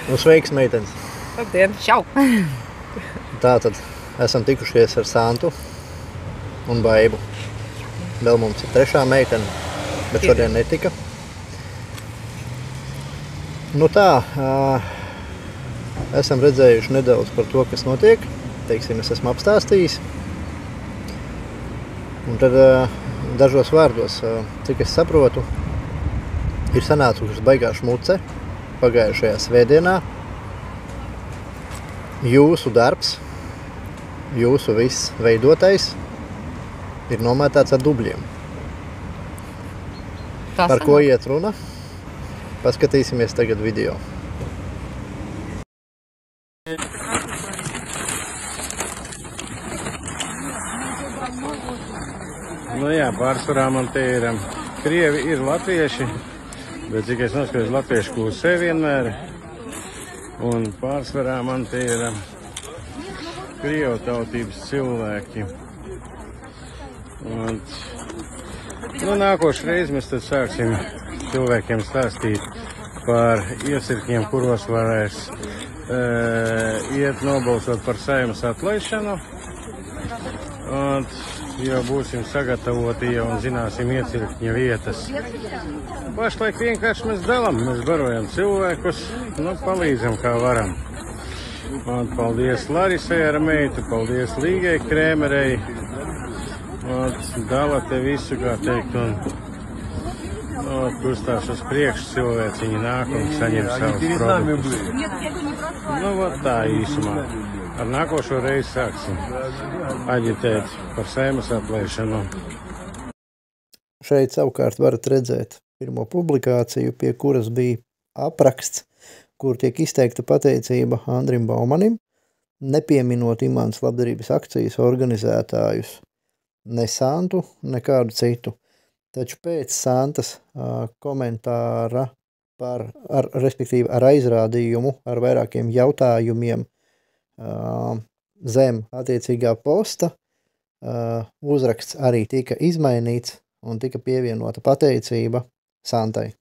Nu, sveiks, meitenes! Labdien! Čau! Tātad esam tikušies ar Santu un Baibu. Vēl mums ir trešā meitene, bet šodien netika. Nu tā, esam redzējuši nedaudz par to, kas notiek. Teiksim, es esmu apstāstījis. Un tad dažos vārdos, cik es saprotu, ir sanācušas baigā šmuce pagājušajā svētdienā. Jūsu darbs, jūsu viss veidotais ir nomētāts ar dubļiem. Par ko iet runa? Paskatīsimies tagad video. Nu jā, pārsvarā man te ir krievi, ir latvieši, bet cik es noskatos, latvieši klusē vienmēr. Un pārsvarā man te ir krievu tautības cilvēki. Un, nākošu reizi mēs tad sāksim cilvēkiem stāstīt par iecirkņiem, kuros varēs iet nobalsot par Saeimas atlaišanu. Un, jau būsim sagatavoti jau un zināsim iecirkņa vietas. Pašlaik vienkārši mēs dalām, mēs barojam cilvēkus, palīdzam kā varam. Un paldies Larisai ar meitu, paldies Līgai Krēmerei. Un dala te visu, kā teikt, un kustās uz priekšu cilvēciņi nāk un saņem savus produktus. Vot tā īsumā. Ar nākošo reizi sāksim aģitēt par Saeimas atlaišanu. Šeit savukārt varat redzēt pirmo publikāciju, pie kuras bija apraksts, kur tiek izteikta pateicība Andrim Baumanim, nepieminot Imants labdarības akcijas organizētājus, ne Santu, nekādu citu. Taču pēc Santas komentāra respektīvi ar aizrādījumu, ar vairākiem jautājumiem zem attiecīgā posta, uzraksts arī tika izmainīts un tika pievienota pateicība Santai.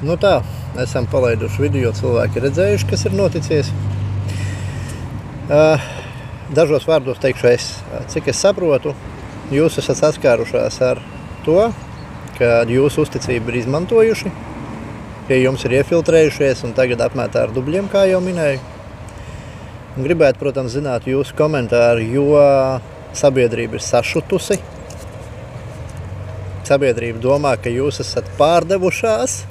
Nu tā, esam palaiduši video, cilvēki redzējuši, kas ir noticies. Dažos vārdos teikšu es. Cik es saprotu, jūs esat saskārušās ar to, ka jūsu uzticību ir izmantojuši, ka jums ir iefiltrējušies un tagad apmētā ar dubļiem, kā jau minēju. Gribētu, protams, zināt jūsu komentāru, jo sabiedrība ir sašutusi. Sabiedrība domā, ka jūs esat pārdevušās,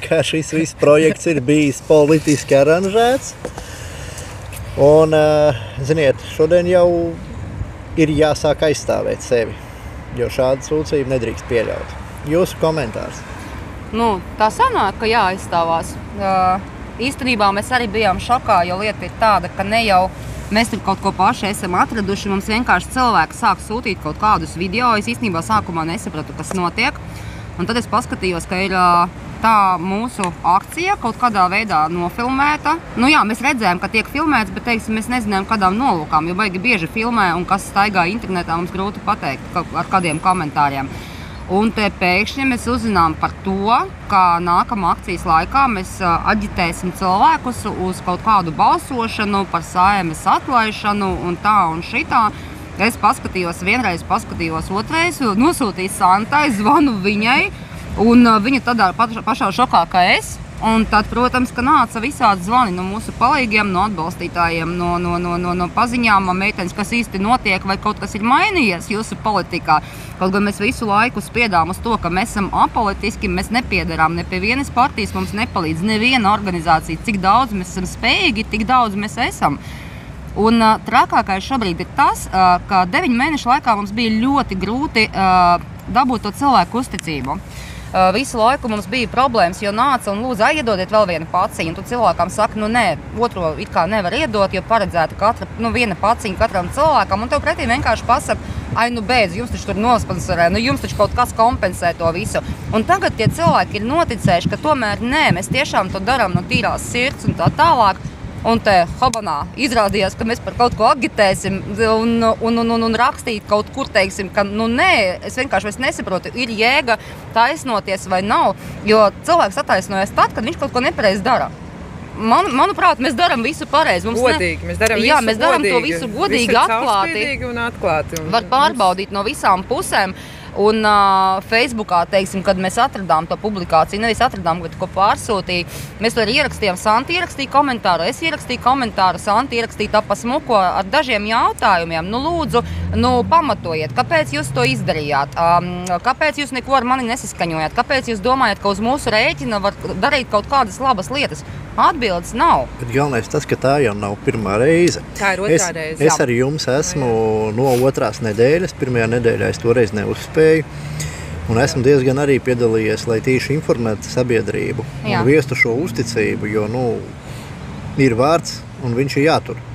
ka šis viss projekts ir bijis politiski aranžēts. Un, ziniet, šodien jau ir jāsāk aizstāvēt sevi, jo šādu sūdzību nedrīkst pieļaut. Jūsu komentārs? Tā sanāk, ka jāaizstāvās. Īstenībā mēs arī bijām šokā, jo lieta ir tāda, ka ne jau mēs tur kaut ko paši esam atraduši, mums vienkārši cilvēki sāk sūtīt kaut kādus video. Es īstenībā sākumā nesapratu, kas notiek. Un tad es paskatījos, ka ir tā mūsu akcija kaut kādā veidā nofilmēta. Mēs redzējām, ka tiek filmēts, bet, teiksim, mēs nezinām, kādām nolūkām, jo baigi bieži filmē un kas staigā internetā, mums grūti pateikt ar kādiem komentāriem. Un te pēkšņi mēs uzzinām par to, ka nākamā akcijas laikā mēs aģitēsim cilvēkus uz kaut kādu balsošanu par Saeimas atlaišanu un tā un šitā. Es paskatījos vienreiz, paskatījos otrais, nosūtīju Santai, zvanu viņai, un viņa tādā pašā šokā kā es. Un tad, protams, ka nāca visādi zvani no mūsu palīgiem, no atbalstītājiem, no paziņām, meitenes, kas īsti notiek, vai kaut kas ir mainījies jūsu politikā. Kaut gan mēs visu laiku spiedām uz to, ka mēs esam apolitiski, mēs nepiedarām ne pie vienas partijas, mums nepalīdz neviena organizācija. Cik daudz mēs esam spējīgi, tik daudz mēs esam. Un trakākais šobrīd ir tas, ka 9 mēnešu laikā mums bija ļoti grūti dabūt to cilvēku uzticību. Visu laiku mums bija problēmas, jo nāca un lūdza, iedodiet vēl vienu paciņu. Tu cilvēkam saka, nē, otro it kā nevar iedot, jo paredzēta viena paciņa katram cilvēkam, un tev pretī vienkārši pasaka, beidz, jums taču tur nosponsorē, jums taču kaut kas kompensē to visu. Un tagad tie cilvēki ir noticējuši, ka tomēr nē, mēs tiešām to darām no tīrās sirds un tā tālāk. Un te hobanā izrādījās, ka mēs par kaut ko agitēsim un rakstīt kaut kur, teiksim, ka nē, es vienkārši nesaprotu, ir jēga taisnoties vai nav, jo cilvēks attaisnojas tad, kad viņš kaut ko nepareizi dara. Manuprāt, mēs darām visu pareizi. Godīgi, mēs darām visu mēs darām to visu godīgi, atklāti. Var pārbaudīt no visām pusēm. Un Facebookā, teiksim, kad mēs atradām to publikāciju, nevis atradām, bet ko pārsūtīja, mēs to arī ierakstījām, Santi ierakstīja komentāru, es ierakstīju komentāru, Santi ierakstīja tā pa smuko ar dažiem jautājumiem. Lūdzu, pamatojiet, kāpēc jūs to izdarījāt, kāpēc jūs neko ar mani nesaskaņojāt, kāpēc jūs domājat, ka uz mūsu rēķina var darīt kaut kādas labas lietas. Atbildes nav. Bet galvenais tas, ka tā jau nav pirmā reize. Tā ir otrā reize. Es ar jums esmu no otrās nedēļas. Pirmajā nedēļā es toreiz neuzspēju. Un esmu diezgan arī piedalījies, lai tieši informētu sabiedrību un viestu šo uzticību, jo, ir vārds un viņš ir jātur.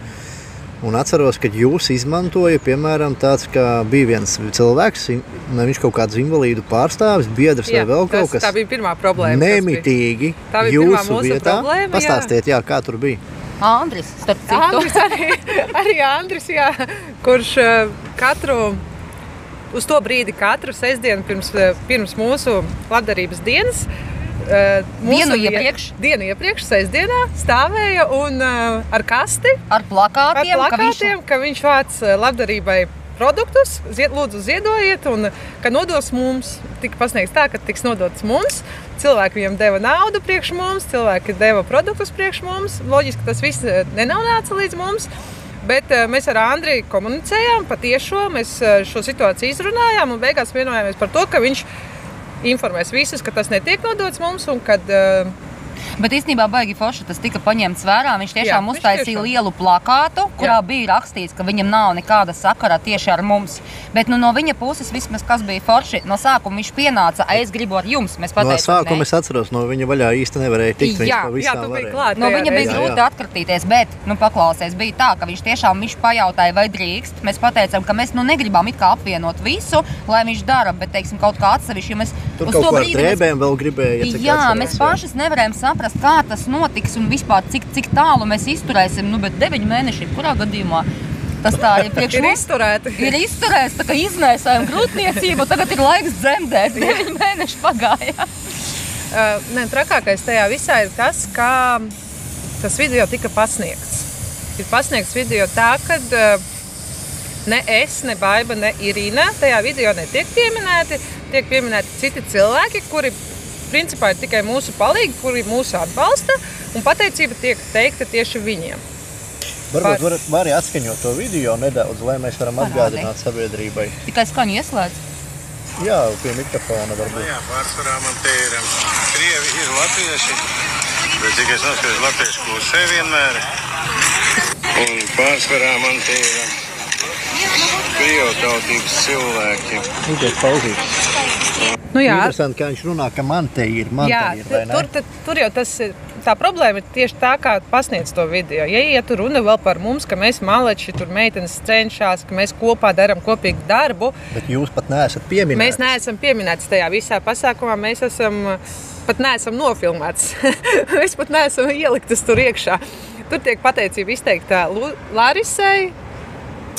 Un atceros, ka jūs izmantoja, piemēram, tāds, ka bija viens cilvēks, viņš kaut kāds invalīdu pārstāvis, biedrs vai vēl kaut kas. Tā bija pirmā problēma. Nemitīgi jūsu vietā. Pastāstiet, kā tur bija. Andris, starp citu. Arī Andris, kurš uz to brīdi katru sestdienu pirms mūsu labdarības dienas, dienu iepriekš, sestdienā, stāvēja un ar kasti, ar plakātiem, ka viņš vāc labdarībai produktus, lūdzu ziedojiet, un ka nodos mums. Tika pasniegts tā, ka tiks nodots mums, cilvēki viņam deva naudu priekš mums, cilvēki deva produktus priekš mums. Loģiski, tas viss nenonāca līdz mums. Bet mēs ar Andriju komunicējām patiešo, mēs šo situāciju izrunājām un beigās vienojāmies par to, ka viņš informēs visus, ka tas netiek nodots mums un kad... Bet īstenībā baigi forši tas tika paņemts vērā. Viņš tiešām uztaisīja lielu plakātu, kurā bija rakstīts, ka viņam nav nekāda sakara tieši ar mums. Bet no viņa puses vismaz kas bija forši. No sākuma viņš pienāca, es gribu ar jums. Mēs pateicām, no sākuma es atceros, no viņa vaļā īsti nevarēja tikt. Tu biji klāt. No viņa bija grūti atkratīties, bet, paklausies, bija tā, ka viņš pajautāja, vai drīkst. Mēs pateicām, ka mēs negribam it kā apvienot visu, lai viņš dara, bet, teiksim, kaut kā atsevišķi, jo mēs tur kaut ko ar drēbēm vēl gribēja. Jā, mēs pašas nevarējām saprast, kā tas notiks un vispār cik tālu mēs izturēsim, bet 9 mēneši, kurā gadījumā tas tā ir priekš mums. Ir izturēts, tā kā iznēsājam grūtniecību, tagad ir laiks dzemdēt, 9 mēneši pagāja. Trakākais tajā visā ir tas, kā tas video tika pasniegts. Ir pasniegts video tā, kad ne es, ne Baiba, ne Irina tajā video netiek pieminēti. Tiek pieminēti citi cilvēki, kuri principā ir tikai mūsu palīgi, kuri mūsu atbalsta, un pateicība tiek teikta tieši viņiem. Varbūt var atskaņot to video nedaudz, lai mēs varam atgādināt sabiedrībai. Tikai skaņu ieslēdz? Jā, pie mikrofona varbūt. Jā, pārsvarā man te ir krievi, ir latvieši, bet cik es noskatos latviešu klusē vienmēr. Un pārsvarā man te ir krievu tautības cilvēki. Udiet pauzīt. Interesanti, kā viņš runā, ka man te ir, vai ne? Tur jau tā problēma ir tieši tā, kā pasniedz to video. Ja tur runa vēl par mums, ka mēs maleči, tur meitenes cenšās, ka mēs kopā darām kopīgu darbu. Bet jūs pat neesat pieminēts. Mēs neesam pieminēts tajā visā pasākumā, mēs pat neesam nofilmēts. Mēs pat neesam ieliktas tur iekšā. Tur tiek pateicība izteikta Larisai.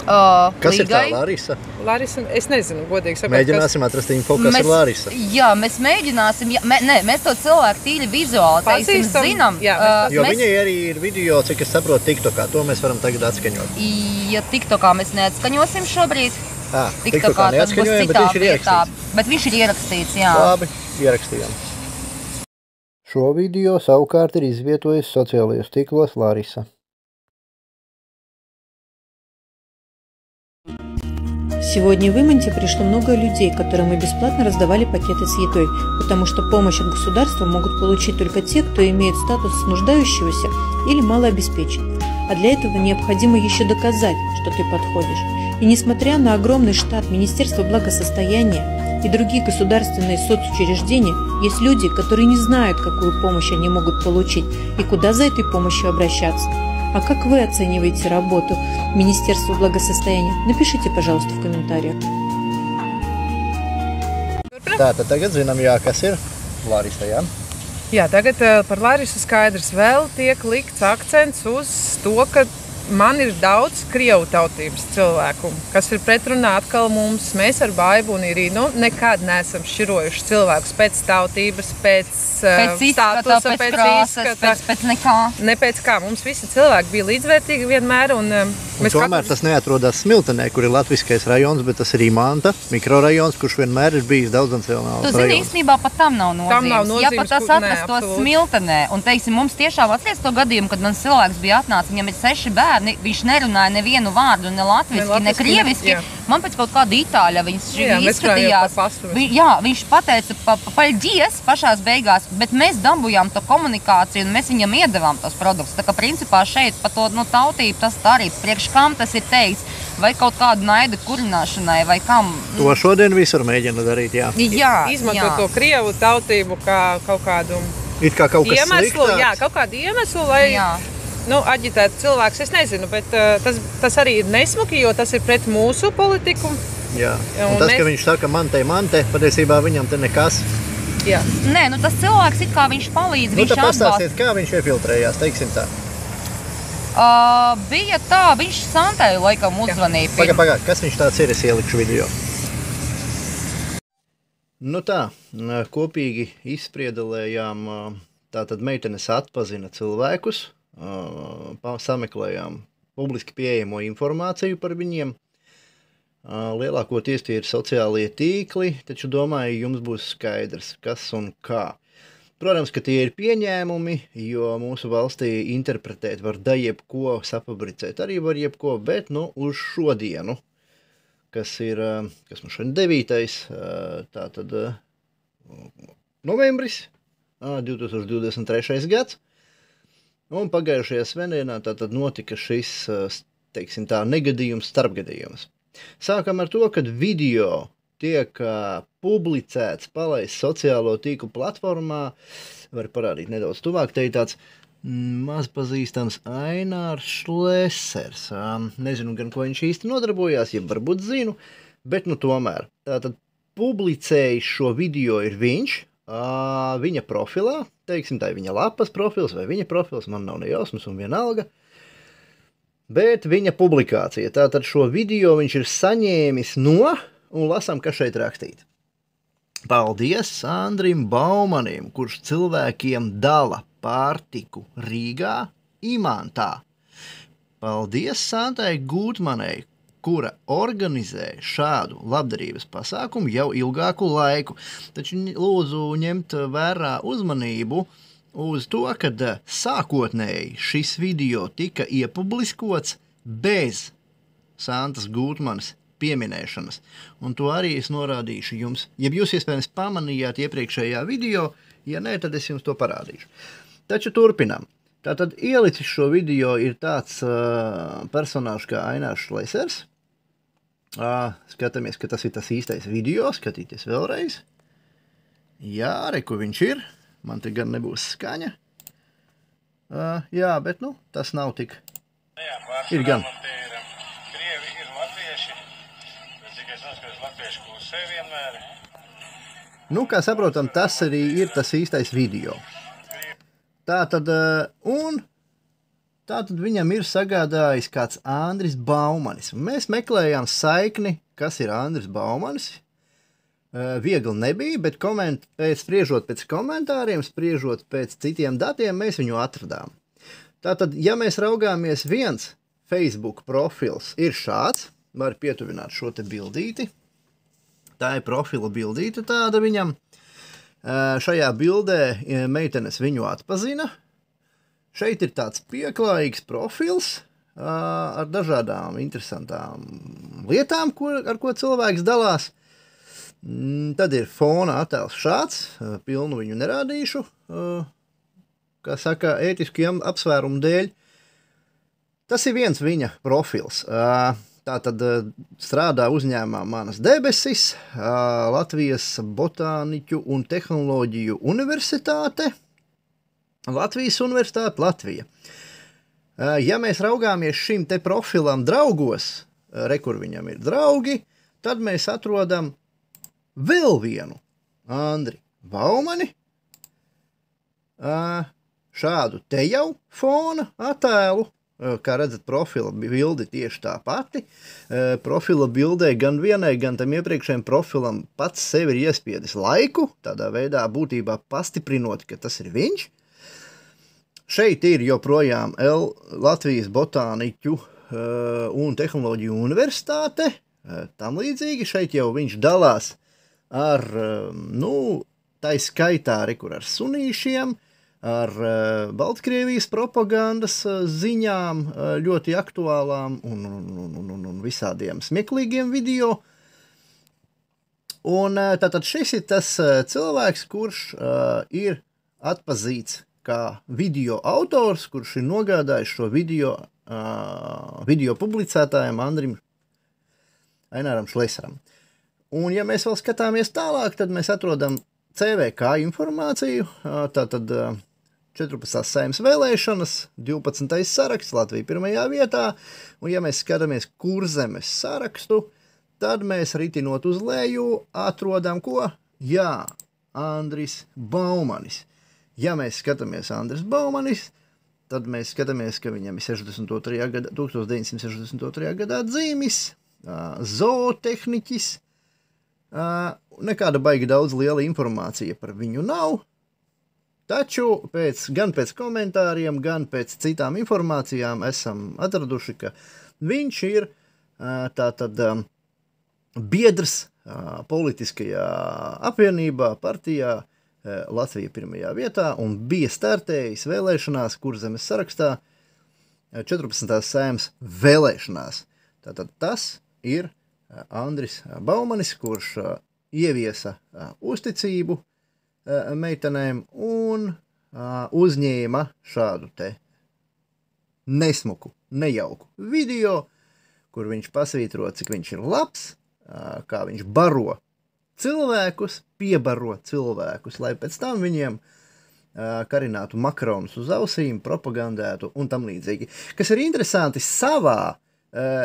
Kas ir tā Larisa? Larisa, es nezinu, godīgi sakot. Mēģināsim atrast info, kas ir Larisa. Jā, mēs mēģināsim, mēs to cilvēku tīri vizuāli zinām. Jo viņai arī ir video, cik es saprotu, TikTokā. To mēs varam tagad atskaņot. Ja TikTokā mēs neatskaņosim šobrīd. TikTokā neatskaņojam, bet viņš ir ierakstīts. Bet viņš ir ierakstīts, jā. Labi, ierakstījām. Šo video savukārt ir izvietojis sociālajos tīklos Larisa. Сегодня в Иманте пришло много людей, которым мы бесплатно раздавали пакеты с едой, потому что помощь от государства могут получить только те, кто имеет статус нуждающегося или малообеспеченных. А для этого необходимо еще доказать, что ты подходишь. И несмотря на огромный штат Министерства благосостояния и другие государственные соцучреждения, есть люди, которые не знают, какую помощь они могут получить и куда за этой помощью обращаться. А как вы оцениваете работу Министерства благосостояния? Напишите, пожалуйста, в комментариях. Tātad tagad zinām, jā, kas ir Larisa, jā? Jā, tagad par Larisu skaidrs vēl tiek likts akcents uz to, ka man ir daudz krievu tautības cilvēku, kas ir pretrunā atkal mums. Mēs ar Baibu un Irīnu nekad neesam šķirojuši cilvēkus pēc tautības, pēc statusa, pēc izskata. Pēc nekā. Ne pēc kā. Mums visi cilvēki bija līdzvērtīgi vienmēr. Un tomēr tas neatrodas Smiltenē, kur ir latviskais rajons, bet tas ir Imanta mikrorajons, kurš vienmēr ir bijis daudznacionāls rajons. Tu zini, īstenībā pat tam nav nozīmes. Ja pat tas atrastos Smiltenē, un teiksim, mums tiešām atceries to gadījumu, kad mans cilvēks bija atnācis, viņam ir 6 bērni, viņš nerunāja nevienu vārdu, ne latviski, ne krieviski. Man pēc kaut kāda itāļa viņš izskatījās. Viņš pateica paļģies pašās beigās, bet mēs dabūjām to komunikāciju un mēs viņam iedevām tos produktus. Tā kā principā šeit par to tautību tas arī priekš kam tas ir teiks, vai kaut kādu naida kurināšanai, vai kam. To šodien visur mēģina darīt, jā. Izmanto to krievu tautību kā kaut kādu it kā kaut kas iemeslu, jā, kaut kādu iemeslu, lai aģitētu cilvēks. Es nezinu, bet tas arī ir nesmuki, jo tas ir pret mūsu politiku. Jā, un tas, ka viņš saka mante, patiesībā viņam te nekas. Jā. Nē, tas cilvēks it kā viņš palīdz, viņš atbalsta. Pastāstiet, kā viņš iefiltrējās, teiksim tā. Bija tā, viņš Santēju laikam uzvanīja. Pagad, kas viņš tāds ir, es ielikšu video. Nu tā, kopīgi izspriedelējām, tātad meitenes atpazina cilvēkus, sameklējām publiski pieejamo informāciju par viņiem. Lielākoties tie ir sociālie tīkli, taču domāju, jums būs skaidrs, kas un kā. Protams, ka tie ir pieņēmumi, jo mūsu valstī interpretēt var da jebko, safabricēt arī var jebko, bet uz šodienu, kas mums šodien 9. tātad novembris, 2023. gads, un pagājušajā svētdienā tātad notika šis, teiksim tā, negadījums, starpgadījums. Sākam ar to, kad video tiek publicēts, palaists sociālo tīklu platformā, var parādīt nedaudz tuvāk, te ir tāds mazpazīstams Ainārs Šlesers. Nezinu gan, ko viņš īsti nodarbojās, ja varbūt zinu, bet tomēr. Tātad publicējis šo video ir viņš, viņa profilā, teiksim, tā ir viņa lapas profils vai viņa profils, man nav nejausmas un vienalga. Bet viņa publikācija, tātad šo video viņš ir saņēmis no, un lasām, kas šeit rakstīt. Paldies Andrim Baumanim, kurš cilvēkiem dala pārtiku Rīgā, Imantā. Paldies Santai Gūtmanai, kura organizē šādu labdarības pasākumu jau ilgāku laiku. Taču lūdzu ņemt vērā uzmanību uz to, kad sākotnēji šis video tika iepubliskots bez Santas Gūtmanas pieminēšanas. Un to arī es norādīšu jums. Ja jūs iespējams pamanījāt iepriekšējā video, ja nē, tad es jums to parādīšu. Taču turpinām. Tātad ielicis šo video ir tāds personāžs kā Ainārs Šlesers. Skatāmies, ka tas ir tas īstais video, skatīties vēlreiz. Jā, re, kur viņš ir. Man te gan nebūs skaņa. Jā, bet tas nav tik. Ir gan. Krievi ir latvieši, bet tikai sanskatās latvieši klusē vienmēr. Kā saprotam, tas arī ir tas īstais video. Tātad viņam ir sagādājis kāds Andris Baumanis. Mēs meklējām saikni, kas ir Andris Baumanis. Viegli nebija, bet spriežot pēc komentāriem, spriežot pēc citiem datiem, mēs viņu atradām. Tātad, ja mēs raugāmies, viens Facebook profils ir šāds, var pietuvināt šo te bildīti. Tā ir profila bildīte tāda viņam. Šajā bildē meitenes viņu atpazina. Šeit ir tāds pieklājīgs profils ar dažādām interesantām lietām, ar ko cilvēks dalās. Tad ir fona attēls šāds, pilnu viņu nerādīšu, kā saka, ētiskiem apsvērumu dēļ. Tas ir viens viņa profils. Tātad strādā uzņēmumā Manas debesis, Latvijas Botāniķu un tehnoloģiju universitāte, Latvijas universitāte Latvija. Ja mēs raugāmies šim te profilam draugos, kur viņam ir draugi, tad mēs atrodam vēl vienu Andri Baumani, šādu te jau fona attēlu. Kā redzat, profila bildi tieši tā pati. Profila bildē gan vienai, gan tam iepriekšējiem profilam pats sevi ir iespiedis laiku, tādā veidā būtībā pastiprinot, ka tas ir viņš. Šeit ir joprojām Latvijas Botāniķu un tehnoloģiju universitāte. Tam līdzīgi šeit jau viņš dalās ar, tai skaitā ar sunīšiem, ar Baltkrievijas propagandas ziņām, ļoti aktuālām un visādiem smieklīgiem video. Un tātad šis ir tas cilvēks, kurš ir atpazīts kā video autors, kurš ir nogādājis šo video publicētājam Andrim Aināram Šlesaram. Un ja mēs vēl skatāmies tālāk, tad mēs atrodam CVK informāciju, tātad 14. Saeimas vēlēšanas, 12. saraksts, Latvija pirmajā vietā, un ja mēs skatāmies Kurzemes sarakstu, tad mēs ritinot uz leju atrodam ko? Jā, Andris Baumanis. Ja mēs skatāmies Andris Baumanis, tad mēs skatāmies, ka viņam ir 1962. gadā dzīmis, zootehniķis, nekāda baigi daudz liela informācija par viņu nav, taču gan pēc komentāriem, gan pēc citām informācijām esam atraduši, ka viņš ir tātad biedrs politiskajā apvienībā, partijā Latvija pirmajā vietā un bija startējis vēlēšanās Kurzemes sarakstā 14. Saeimas vēlēšanās. Tātad tas ir Andris Baumanis, kurš ieviesa uzticību meitenēm un uzņēma šādu te nesmuku, nejauku video, kur viņš pasvītro, cik viņš ir labs, kā viņš baro cilvēkus, piebaro cilvēkus, lai pēc tam viņiem karinātu makaronus uz ausīm, propagandētu un tam līdzīgi. Kas ir interesanti, savā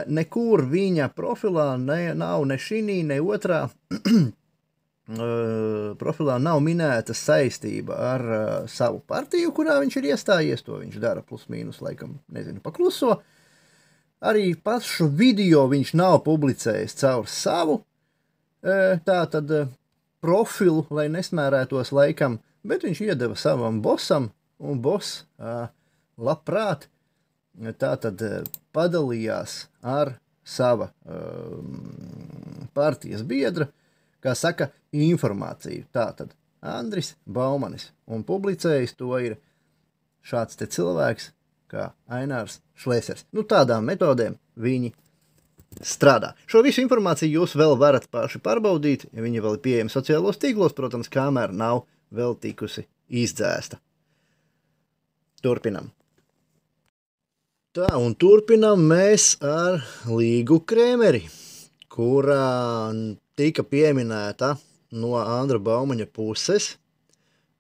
nekur viņa profilā nav ne šī, ne otrā profilā nav minēta saistība ar savu partiju, kurā viņš ir iestājies, to viņš dara plus mīnus, laikam, nezinu, pakluso. Arī pašu video viņš nav publicējis caur savu tātad profilu, lai nesmērētos laikam, bet viņš iedeva savam bosam, un boss labprāt tātad padalījās ar sava partijas biedra, kā saka, informāciju. Tātad Andris Baumanis un publicējis to ir šāds te cilvēks kā Ainārs Šlesers. Tādām metodēm viņi strādā. Šo visu informāciju jūs vēl varat paši pārbaudīt, ja viņi vēl ir pieejami sociālos tīklos, protams, kamēr nav vēl tikusi izdzēsta. Turpinam. Tā, un turpinam mēs ar Līgu Krēmeri, kurā tika pieminēta no Andra Baumaņa puses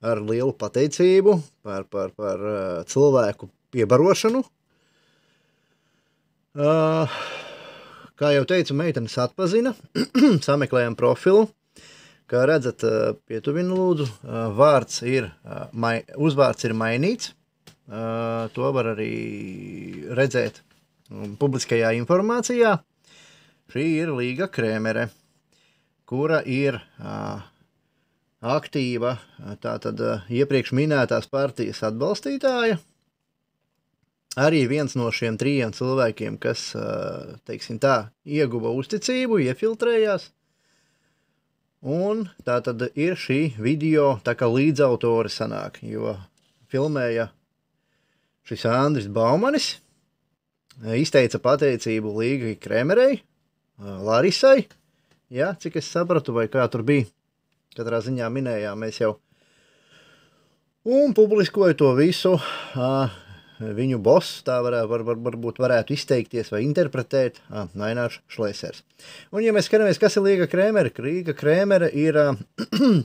ar lielu pateicību par cilvēku piebarošanu. Kā jau teicu, meitenes atpazina, sameklējam profilu. Kā redzat, pietuvinu lūdzu, uzvārds ir mainīts. To var arī redzēt publiskajā informācijā. Šī ir Līga Krēmere, kura ir aktīva, tātad iepriekš minētās partijas atbalstītāja. Arī viens no šiem 3 cilvēkiem, kas, teiksim tā, ieguva uzticību, iefiltrējās. Un tā tad ir šī video tā kā līdzautori sanāk, jo filmēja šis Andris Baumanis, izteica pateicību Līgai Kremerei, Larisai, ja, cik es sapratu, vai kā tur bija, katrā ziņā minējām mēs jau, un publiskoja to visu, viņu boss, tā varbūt varētu izteikties vai interpretēt, Ainārs Šlēsers. Un, ja mēs skatāmies, kas ir Līga Krēmere, Līga Krēmere ir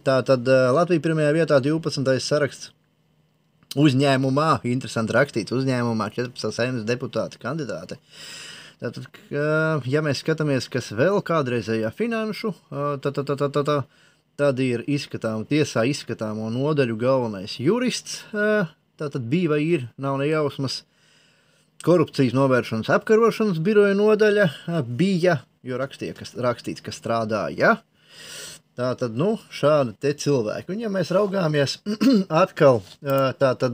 tā tad Latvija pirmajā vietā 12. saraksts uzņēmumā, interesanti rakstīts, uzņēmumā 14 saeimas deputāta kandidāte. Tātad, ja mēs skatāmies, kas vēl kādreizējā finanšu, tad ir tiesā izskatāmo nodaļu galvenais jurists, tātad bija vai ir, nav nejausmas, korupcijas novēršanas apkarošanas biroja nodaļa bija, jo rakstīts, ka strādāja. Tātad, šādi te cilvēki. Un ja mēs raugāmies atkal, tātad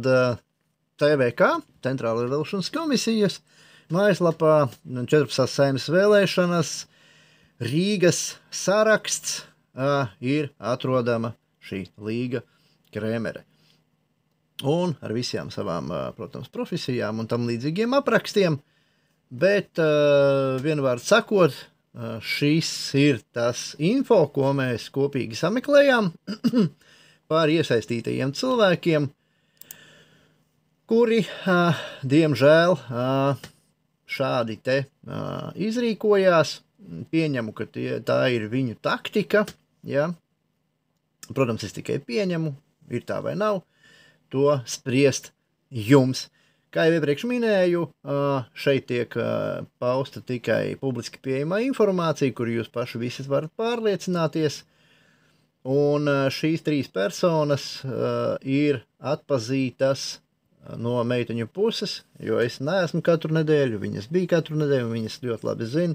TVK, Centrāla vēlēšanas komisijas, mājaslapā 14. saeimas vēlēšanas, Rīgas saraksts ir atrodama šī Līga Krēmere. Un ar visām savām, protams, profesijām un tam līdzīgiem aprakstiem, bet vienvārds sakot, šis ir tas info, ko mēs kopīgi sameklējām par iesaistītajiem cilvēkiem, kuri, diemžēl, šādi te izrīkojās. Pieņemu, ka tā ir viņu taktika, ja. Protams, es tikai pieņemu, ir tā vai nav, to spriest jums. Kā jau iepriekš minēju, šeit tiek pausta tikai publiski pieejamā informācija, kur jūs paši visi varat pārliecināties. Un šīs 3 personas ir atpazītas no meiteņu puses, jo es neesmu katru nedēļu, viņas bija katru nedēļu, un viņas ļoti labi zina,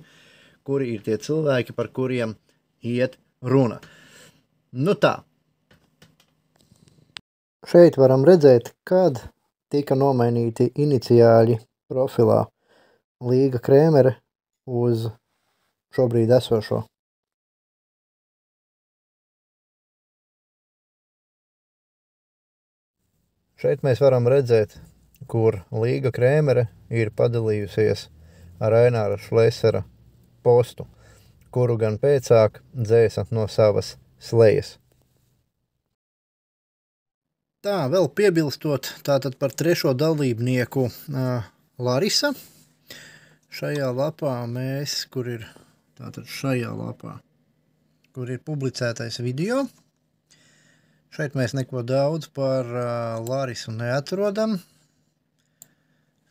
kuri ir tie cilvēki, par kuriem iet runa. Nu tā. Šeit varam redzēt, kad tika nomainīti iniciāļi profilā Līga Krēmere uz šobrīd esošo. Šeit mēs varam redzēt, kur Līga Krēmere ir padalījusies ar Aināra Šlēsera postu, kuru gan pēcāk dzēsa no savas slejas. Tā, vēl piebilstot tātad par 3. dalībnieku Larisa. Šajā lapā mēs, kur ir publicētais video. Šeit mēs neko daudz par Larisu neatrodam.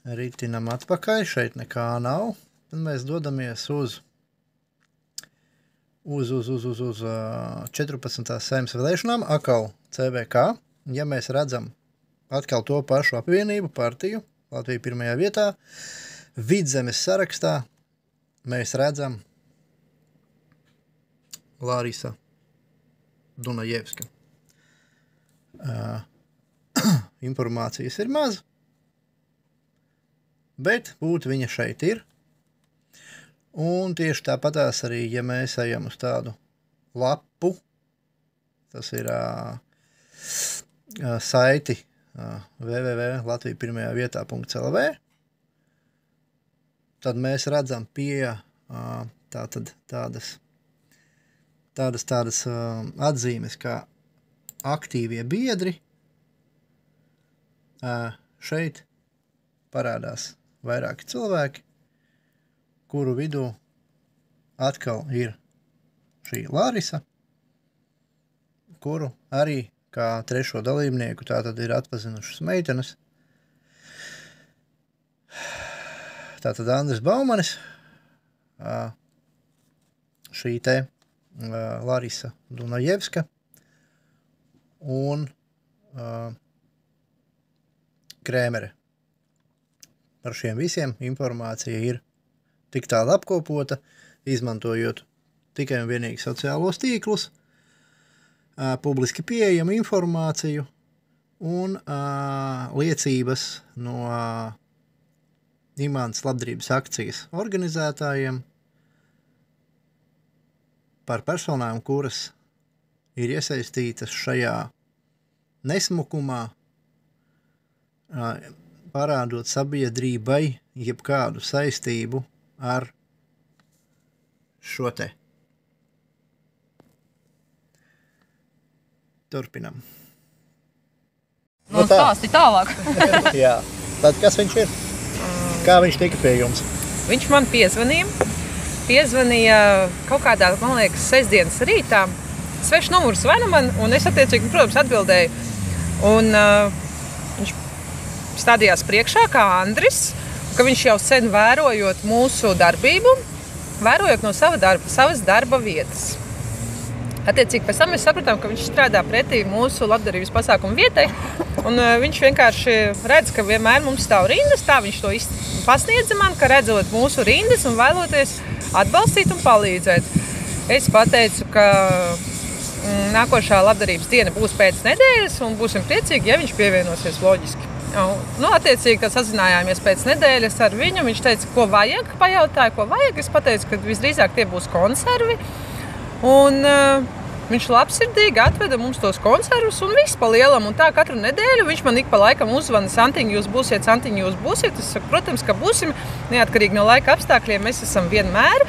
Ritinam atpakaļ, šeit nekā nav. Tad mēs dodamies uz 14. saeimas vēlēšanām, atkal CVK. Ja mēs redzam atkal to pašu apvienību partiju, Latvija pirmajā vietā, Vidzemes sarakstā mēs redzam Larisa Dunajevska. Informācijas ir maz, bet būt viņa šeit ir. Un tieši tāpatās arī, ja mēs ejam uz tādu lapu, tas ir saiti www.latvijapirmajāvietā.lv, tad mēs redzam pie tādas atzīmes kā aktīvie biedri. Šeit parādās vairāki cilvēki, kuru vidū atkal ir šī Larisa, kuru arī kā 3. dalībnieku tātad ir atpazinušas meitenes. Tātad Andris Baumanis, šī te Larisa Dunajevska un Krēmere. Par šiem visiem informācija ir tik tāda apkopota, izmantojot tikai un vienīgi sociālos tīklus, publiski pieejamu informāciju un liecības no Imantas labdarības akcijas organizētājiem par personām, kuras ir iesaistītas šajā nesmukumā, parādot sabiedrībai jebkādu saistību ar šo te. Turpinam. Nu, stāsti tālāk. Jā. Tad kas viņš ir? Kā viņš tika pie jums? Viņš man piezvanīja kaut kādā, man liekas, sestdienas rītā. Svešs numurs zvana man, un es attiecīgi, protams, atbildēju. Un viņš stādījās priekšā kā Andris, ka viņš jau sen vērojot mūsu darbību, vērojot no savas darba vietas. Attiecīgi, pēc tam mēs sapratām, ka viņš strādā pretī mūsu labdarības pasākumu vietai, un viņš vienkārši redz, ka vienmēr mums stāv rindas, tā viņš to pasniedza man, ka redzot mūsu rindas un vēloties atbalstīt un palīdzēt. Es pateicu, ka nākošā labdarības diena būs pēc nedēļas un būsim priecīgi, ja viņš pievienosies loģiski. Nu, attiecīgi, kad sazinājāmies pēc nedēļas ar viņu, viņš teica, ko vajag, pajautāja, ko vajag. Es pateicu, ka visdrīzāk tie būs konservi. Un viņš labsirdīgi atveda mums tos konservus un viss pa lielam. Un tā katru nedēļu viņš man ik pa laikam uzvana, Santiņi, jūs būsiet, Santiņi, jūs būsiet. Es saku, protams, ka būsim, neatkarīgi no laika apstākļiem, mēs esam vienmēr.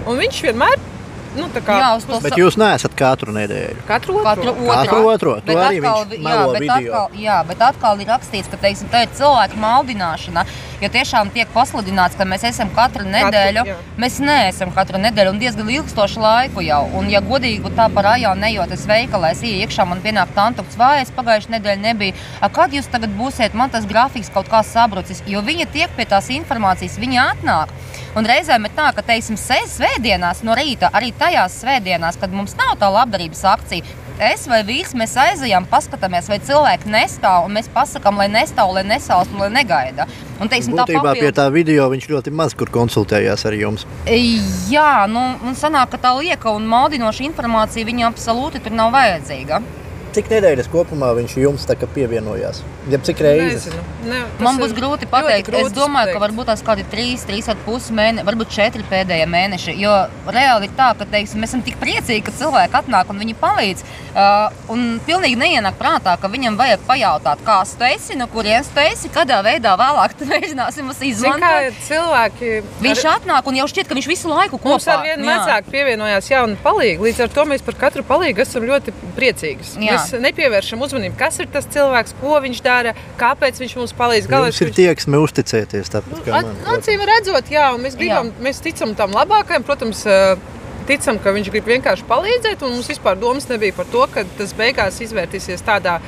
Un viņš vienmēr, nu, tā kā... Jā, Bet jūs neesat katru nedēļu? Katru otro. To arī viņš melo video. Bet atkal ir rakstīts, ka, teiksim, tā ir cilvēku maldināšana, jo tiešām tiek pasludināts, ka mēs esam katru nedēļu. Mēs neesam katru nedēļu un diezgan ilgstošu laiku jau. Un, ja godīgi tā par rajonu nejot, es veikalē, es ieju iekšā, man pienāk tantukts, vai es pagājuši nedēļu nebiju. Kad jūs tagad būsiet, man tas grafiks kaut kā sabrucis, jo viņa tiek pie tās informācijas, viņa atnāk. Un reizēm ir tā, ka, teiksim, svētdienās no rīta, arī tajās svētdienās, kad mums nav tā labdarības akcija, es vai vīrs, mēs aizejam, paskatāmies, vai cilvēki nestāv, un mēs pasakām, lai nestāv, lai nesaust, lai negaida. Un, teiksim, būtībā pie tā video viņš ļoti maz kur konsultējās ar jums. Jā, nu, un sanāk, ka tā lieka un maldinoša informācija viņa absolūti tur nav vajadzīga. Cik nedēļas kopumā viņš jums tā kā pievienojās? Jeb cik reizes? Man būs grūti pateikt. Es domāju, ka varbūt tās kādi 3,5 mēneši, varbūt 4 pēdējie mēneši. Jo reāli ir tā, ka, teiksim, mēs esam tik priecīgi, ka cilvēki atnāk un viņi palīdz. Un pilnīgi neienāk prātā, ka viņam vajag pajautāt, kāds tu esi, no kurienes tu esi, kādā veidā vēlāk tu mēģināsim uz izmantot. Cilvēki... Viņš atnāk un jau šķiet, ka viņš visu laiku kopā. Mums ar vienu vecāku pievienojās jauni palīgi. Līdz ar to mēs par katru palīgu esam ļoti priecīgas. Mēs nepievēršam uzmanību, kas ir tas cilvēks, ko viņš dara, kāpēc viņš mums palīdz. Jums ir tieksme uzticēties tāpat kā man. Acīm redzot, jā, un mēs ticam tam labākajam, protams, ticam, ka viņš grib vienkārši palīdzēt, un mums vispār domas nebija par to, ka tas beigās izvērtīsies tādā,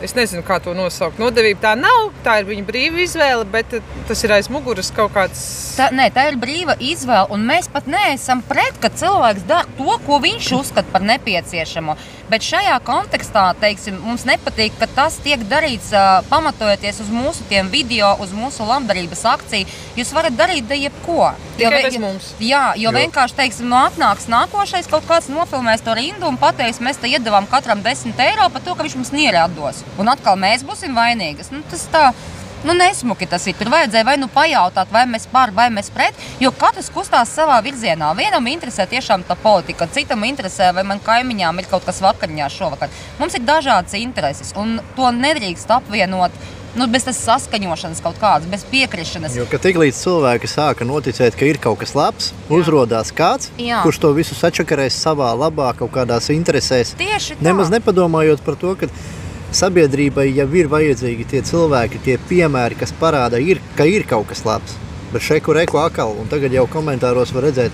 es nezinu, kā to nosaukt, nodevība tā nav, tā ir viņa brīva izvēle, bet tas ir aiz muguras kaut kāds... Tā ir brīva izvēle, un mēs pat neesam pret, ka cilvēks dara to, ko viņš uzskata par nepieciešamo. Bet šajā kontekstā, teiksim, mums nepatīk, ka tas tiek darīts pamatojoties uz mūsu tiem video, uz mūsu labdarības akciju. Jūs varat darīt jebko. Tikai bez mums. Jā, jo vienkārši, teiksim, atnāks nākošais kaut kāds nofilmēs to rindu un pateiks, mēs te iedavām katram 10 eiro par to, ka viņš mums nieri atdos. Un atkal mēs būsim vainīgas. Nu, tas tā... Nu, nesmuki tas ir. Tur vajadzēja vai nu pajautāt, vai mēs par, vai mēs pret, jo katrs kustās savā virzienā. Vienam interesē tiešām tā politika, citam interesē, vai man kaimiņām ir kaut kas vakariņās šovakar. Mums ir dažādas intereses, un to nedrīkst apvienot, nu, bez tas saskaņošanas kaut kādas, bez piekrišanas. Jo, ka tiklīdz cilvēki sāka noticēt, ka ir kaut kas labs, uzrodās kāds, kurš to visu sačakarēs savā labā kaut kādās interesēs. Tieši tā. Nemaz nepadomājot par to, ka sabiedrībai jau ir vajadzīgi tie cilvēki, tie piemēri, kas parāda, ka ir kaut kas labs. Bet šeku reku akal, un tagad jau komentāros var redzēt,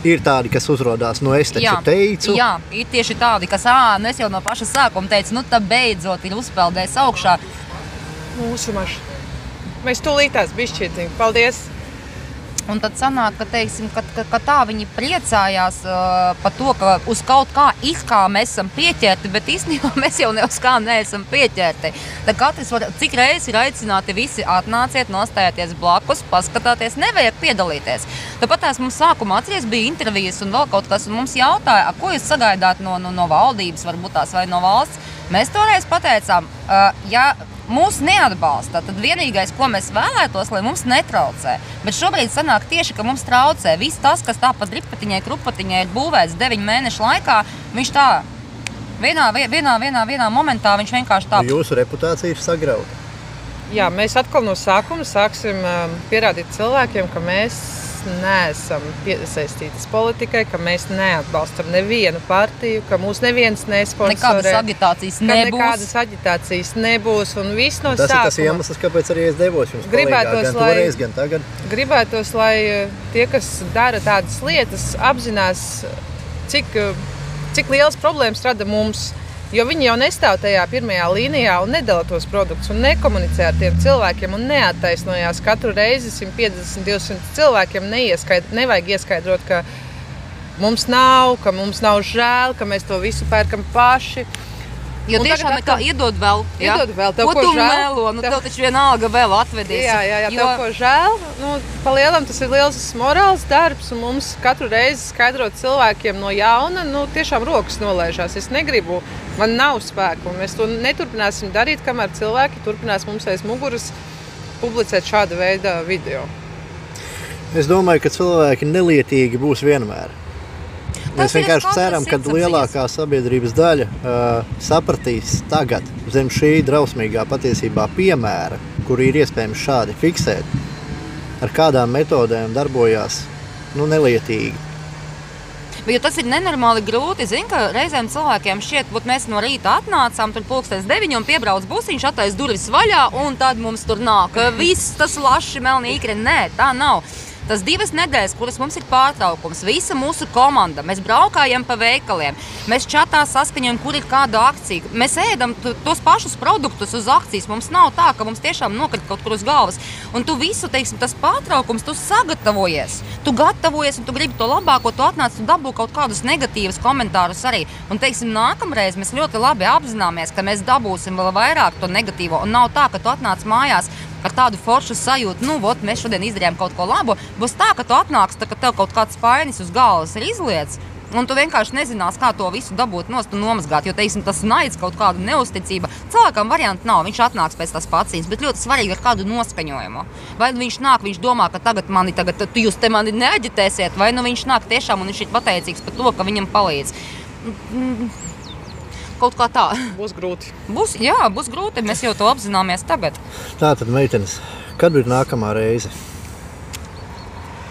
ir tādi, kas uzrodās, no es taču teicu. Jā, ir tieši tādi, kas, es jau no paša sākuma teicu, nu tā beidzot ir uzpeldējis augšā. Mūsu maši. Mēs tūlītās bišķietiņi. Paldies! Un tad sanāk, ka, teiksim, ka tā viņi priecājās par to, ka uz kaut kā it kā mēs esam pieķerti, bet īstenībā mēs jau ne uz kā neesam pieķerti. Tad katrs var, cik reizes ir aicināti visi atnāciet, nostājieties blakus, paskatāties, nevajag piedalīties. Tāpat tās mums sākumā atceries bija intervijas un vēl kaut kas, un mums jautāja, ko jūs sagaidāt no valdības, varbūt tās vai no valsts. Mēs toreiz pateicām, ja mūs neatbalsta, tad vienīgais, ko mēs vēlētos, lai mums netraucē. Bet šobrīd sanāk tieši, ka mums traucē. Viss tas, kas tā pa dripatiņai, krupatiņai ir būvēts 9 mēnešu laikā, viņš tā vienā momentā viņš vienkārši tā. Jūsu reputācija ir sagrauta. Jā, mēs atkal no sākuma sāksim pierādīt cilvēkiem, ka mēs neesam piesaistītas politikai, ka mēs neatbalstam nevienu partiju, ka mūs neviens nesponsorē. Nekādas aģitācijas nebūs. Nekādas aģitācijas nebūs un viss no tas sākuma. Tas ir tas iemesls, kāpēc arī es devos jums palīgā, gan toreiz, gan tagad. Gribētos, lai tie, kas dara tādas lietas, apzinās, cik liels problēmas rada mums. Jo viņi jau nestāv tajā pirmajā līnijā un nedala tos produktus un nekomunicē ar tiem cilvēkiem un neattaisnojās katru reizi 150-200 cilvēkiem. Nevajag ieskaidrot, ka mums nav žēl, ka mēs to visu pērkam paši. Jo un tiešām ir tā, iedod vēl, tev ko žēl. Tev taču vienalga vēl atvedīs. Jā, tev ko žēl. Palielam tas ir liels morāls darbs, un mums katru reizi skaidrot cilvēkiem no jauna, tiešām rokas nolaižās. Es negribu, man nav spēku, un mēs to neturpināsim darīt, kamēr cilvēki turpinās mums aiz muguras publicēt šāda veida video. Es domāju, ka cilvēki nelietīgi būs vienmēr. Mēs vienkārši ceram, ka lielākā sabiedrības daļa sapratīs tagad zem šī drausmīgā patiesībā piemēra, kur ir iespējams šādi fiksēt, ar kādām metodēm darbojās nelietīgi. Jo tas ir nenormāli grūti. Zini, ka reizēm cilvēkiem šķiet, mēs no rīta atnācām, tur 9:00 un piebrauc busiņš, attaisa durvis vaļā, un tad mums tur nāk viss tas laši melni īkri. Nē, tā nav. Tas 2 nedēļas, kuras mums ir pārtraukums, visa mūsu komanda, mēs braukājam pa veikaliem, mēs čatā saskaņojam, kur ir kāda akcija. Mēs ēdam tos pašus produktus uz akcijas. Mums nav tā, ka mums tiešām nokrit kaut kur uz galvas. Un tu visu, tas pārtraukums, tu sagatavojies. Tu gatavojies un tu gribi to labāko, tu atnāc, tu dabū kaut kādus negatīvus komentārus arī. Un, nākamreiz mēs ļoti labi apzināmies, ka mēs dabūsim vēl vairāk to negatīvo. Un nav tā, ka tu atnāc mājās ar tādu foršu sajūtu, mēs šodien izdarījām kaut ko labu. Būs tā, ka tu atnāks, ka tev kaut kāds spainis uz galvas ir izliets, un tu vienkārši nezinās, kā to visu dabūt nost un nomazgāt, jo, tas naids kaut kādu neusticību. Cilvēkam variantu nav, viņš atnāks pēc tās pacīņas, bet ļoti svarīgi ar kādu noskaņojumu. Vai viņš nāk, viņš domā, ka jūs te mani neaģitēsiet, vai viņš nāk tiešām un viņš ir pateicīgs par to, ka viņam palīdz. Kaut kā tā. Būs grūti. Būs grūti, mēs jau to apzināmies tagad. Tātad, meitenes, kad ir nākamā reize?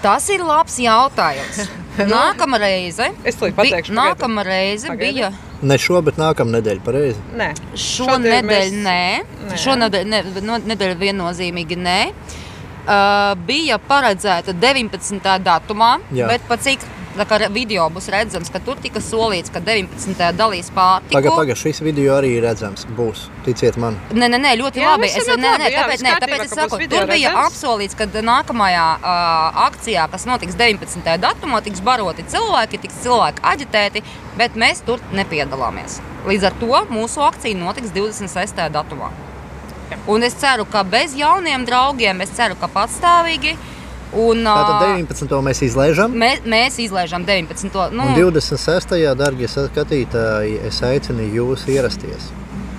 Tas ir labs jautājums. Nākamā reize. Es to pateikšu. Nākamā reize bija. Ne šo, bet nākamā nedēļa, pareizi? Nē. Šonedēļ nē. Šonedēļ viennozīmīgi nē. Bija paredzēta 19. datumā, bet pa cik video būs redzams, ka tur tika solīts, ka 19. dalīs pārtiku. Pagaid, šis video arī redzams būs, ticiet man. Nē, ļoti labi. Tāpēc es saku, tur bija apsolīts, ka nākamajā akcijā, kas notiks 19. datumā, tiks baroti cilvēki, tiks cilvēki aģitēti, bet mēs tur nepiedalāmies. Līdz ar to mūsu akcija notiks 26. datumā. Un es ceru, ka bez jauniem draugiem, es ceru, ka patstāvīgi. Tātad 19. mēs izlaižam? Mēs izlaižam 19. Un 26. dargie skatītāji, es aicinu jūs ierasties,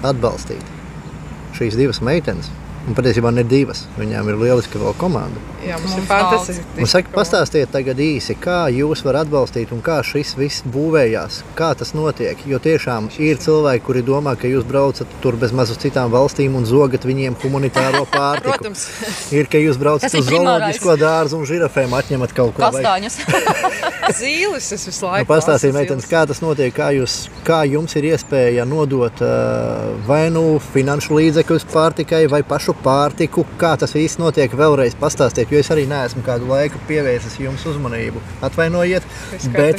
atbalstīt šīs 2 meitenes. Un patiesībā ne 2, viņām ir lieliski vēl komanda. Jā, mums ir fantastiski. Un saka, pastāstiet tagad īsi, kā jūs var atbalstīt un kā šis viss būvējās, kā tas notiek. Jo tiešām ir cilvēki, kuri domā, ka jūs braucat tur bez maz uz citām valstīm un zogat viņiem humanitāro pārtiku. Protams. Ir, ka jūs braucat uz zooloģisko dārzu un žirafēm atņemat kaut ko. Kastāņus. Zīles es visu laiku. Pastāstiet, meitenes, kā tas notiek, kā jums ir iespēja nodot vai finanšu līdzekļus pārtikai vai pašu pārtiku, kā tas īsti notiek, vēlreiz pastāstiet, jo es arī neesmu kādu laiku pievērsis jums uzmanību. Atvainojiet, bet